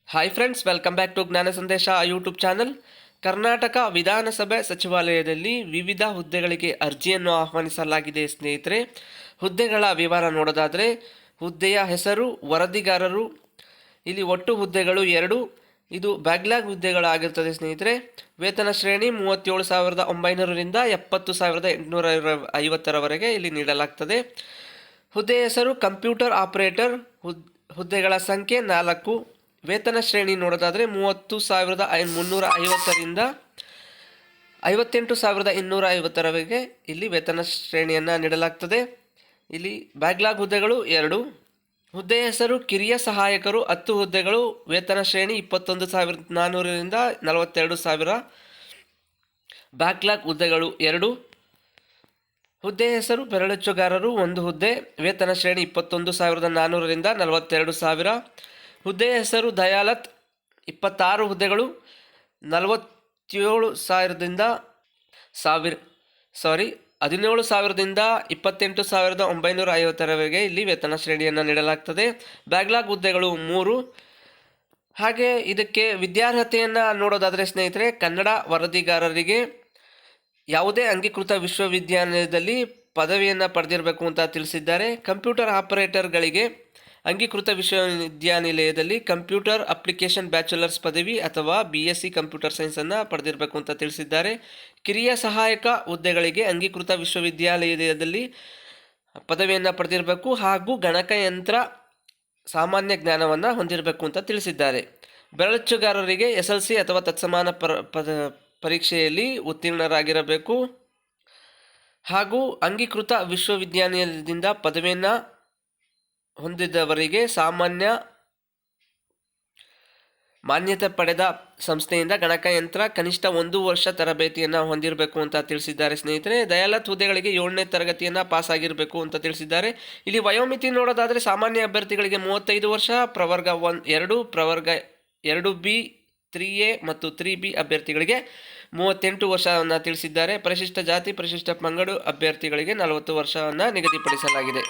Hi friends, welcome back to Jnana Sandesha YouTube channel. Karnataka ವಿಧಾನಸಭೆ ಸಚಿವಾಲಯದಲ್ಲಿ ವಿವಿಧ ಹುದ್ದೆಗಳಿಗೆ ಅರ್ಜಿಯನ್ನು ಆಹ್ವಾನಿಸಲಾಗಿದೆ ಸ್ನೇಹಿತರೆ. ಹುದ್ದೆಗಳ ವಿವರ ನೋಡೋದಾದರೆ, ಹುದ್ದೆಯ ಹೆಸರು ವರದಿಗಾರರು. ಇಲ್ಲಿ ಒಟ್ಟು ಹುದ್ದೆಗಳು 2. ಇದು ಬ್ಯಾಕ್ಲಾಗ್ ಹುದ್ದೆಗಳಾಗಿರ್ತದೆ ಸ್ನೇಹಿತರೆ. ವೇತನ ಶ್ರೇಣಿ 37,900ರಿಂದ 70,850ರವರೆಗೆ ಇಲ್ಲಿ ನೀಡಲಾಗ್ತದೆ. ಹುದ್ದೆಯ ಹೆಸರು ಕಂಪ್ಯೂಟರ್ ಆಪರೇಟರ್. ಹುದ್ದೆಗಳ ಸಂಖ್ಯೆ 4. ವೇತನ ಶ್ರೇಣಿ ನೋಡೋದಾದರೆ 30,350ರಿಂದ 58,250ರವರೆಗೆ ಇಲ್ಲಿ ವೇತನ ಶ್ರೇಣಿಯನ್ನು ನೀಡಲಾಗ್ತದೆ. ಇಲ್ಲಿ ಬ್ಯಾಕ್ಲಾಗ್ ಹುದ್ದೆಗಳು 2. ಹುದ್ದೆಯ ಹೆಸರು ಕಿರಿಯ ಸಹಾಯಕರು. 10 ಹುದ್ದೆಗಳು. ವೇತನ ಶ್ರೇಣಿ 21,400ರಿಂದ 42,000. ಬ್ಯಾಕ್ಲಾಗ್ ಹುದ್ದೆಗಳು 2. ಹುದ್ದೆಯ ಹೆಸರು ಬೆರಳಚ್ಚುಗಾರರು. 1 ಹುದ್ದೆ. ವೇತನ ಶ್ರೇಣಿ 21,400ರಿಂದ 42,000. ಹುದ್ದೆಯ ಹೆಸರು ದಯಾಲತ್. 26 ಹುದ್ದೆಗಳು. 17,000ದಿಂದ 28,950ರವರೆಗೆ ಇಲ್ಲಿ ವೇತನ ಶ್ರೇಣಿಯನ್ನು ನೀಡಲಾಗ್ತದೆ. ಬ್ಯಾಕ್ಲಾಗ್ ಹುದ್ದೆಗಳು 3. ಹಾಗೆ ಇದಕ್ಕೆ ವಿದ್ಯಾರ್ಹತೆಯನ್ನು ನೋಡೋದಾದರೆ ಸ್ನೇಹಿತರೆ, ಕನ್ನಡ ವರದಿಗಾರರಿಗೆ ಯಾವುದೇ ಅಂಗೀಕೃತ ವಿಶ್ವವಿದ್ಯಾನಿಲಯದಲ್ಲಿ ಪದವಿಯನ್ನು ಪಡೆದಿರಬೇಕು ಅಂತ ತಿಳಿಸಿದ್ದಾರೆ. ಕಂಪ್ಯೂಟರ್ ಆಪರೇಟರ್ಗಳಿಗೆ ಅಂಗೀಕೃತ ವಿಶ್ವವಿದ್ಯಾನಿಲಯದಲ್ಲಿ ಕಂಪ್ಯೂಟರ್ ಅಪ್ಲಿಕೇಶನ್ ಬ್ಯಾಚುಲರ್ಸ್ ಪದವಿ ಅಥವಾ BSc ಕಂಪ್ಯೂಟರ್ ಸೈನ್ಸನ್ನು ಪಡೆದಿರಬೇಕು ಅಂತ ತಿಳಿಸಿದ್ದಾರೆ. ಕಿರಿಯ ಸಹಾಯಕ ಹುದ್ದೆಗಳಿಗೆ ಅಂಗೀಕೃತ ವಿಶ್ವವಿದ್ಯಾಲಯದಲ್ಲಿ ಪದವಿಯನ್ನು ಪಡೆದಿರಬೇಕು ಹಾಗೂ ಗಣಕಯಂತ್ರ ಸಾಮಾನ್ಯ ಜ್ಞಾನವನ್ನು ಹೊಂದಿರಬೇಕು ಅಂತ ತಿಳಿಸಿದ್ದಾರೆ. ಬೆರಳಚ್ಚುಗಾರರಿಗೆ SLC ಅಥವಾ ತತ್ಸಮಾನ ಪರೀಕ್ಷೆಯಲ್ಲಿ ಉತ್ತೀರ್ಣರಾಗಿರಬೇಕು ಹಾಗೂ ಅಂಗೀಕೃತ ವಿಶ್ವವಿದ್ಯಾನಿಲಯದಿಂದ ಪದವಿಯನ್ನು ಹೊಂದಿದವರಿಗೆ ಸಾಮಾನ್ಯ ಮಾನ್ಯತೆ ಪಡೆದ ಸಂಸ್ಥೆಯಿಂದ ಗಣಕಯಂತ್ರ ಕನಿಷ್ಠ 1 ವರ್ಷ ತರಬೇತಿಯನ್ನು ಹೊಂದಿರಬೇಕು ಅಂತ ತಿಳಿಸಿದ್ದಾರೆ ಸ್ನೇಹಿತರೆ. ದಯಾಲತ್ ಹುದ್ದೆಗಳಿಗೆ 7ನೇ ತರಗತಿಯನ್ನು ಪಾಸ್ ಆಗಿರಬೇಕು ಅಂತ ತಿಳಿಸಿದ್ದಾರೆ. ಇಲ್ಲಿ ವಯೋಮಿತಿ ನೋಡೋದಾದರೆ ಸಾಮಾನ್ಯ ಅಭ್ಯರ್ಥಿಗಳಿಗೆ 35 ವರ್ಷ, ಪ್ರವರ್ಗ 2, ಪ್ರವರ್ಗ 2B 3A ಮತ್ತು 3B ಅಭ್ಯರ್ಥಿಗಳಿಗೆ 38 ವರ್ಷವನ್ನು ತಿಳಿಸಿದ್ದಾರೆ. ಪರಿಶಿಷ್ಟ ಜಾತಿ, ಪರಿಶಿಷ್ಟ ಪಂಗಡ ಅಭ್ಯರ್ಥಿಗಳಿಗೆ 40 ವರ್ಷವನ್ನು ನಿಗದಿಪಡಿಸಲಾಗಿದೆ.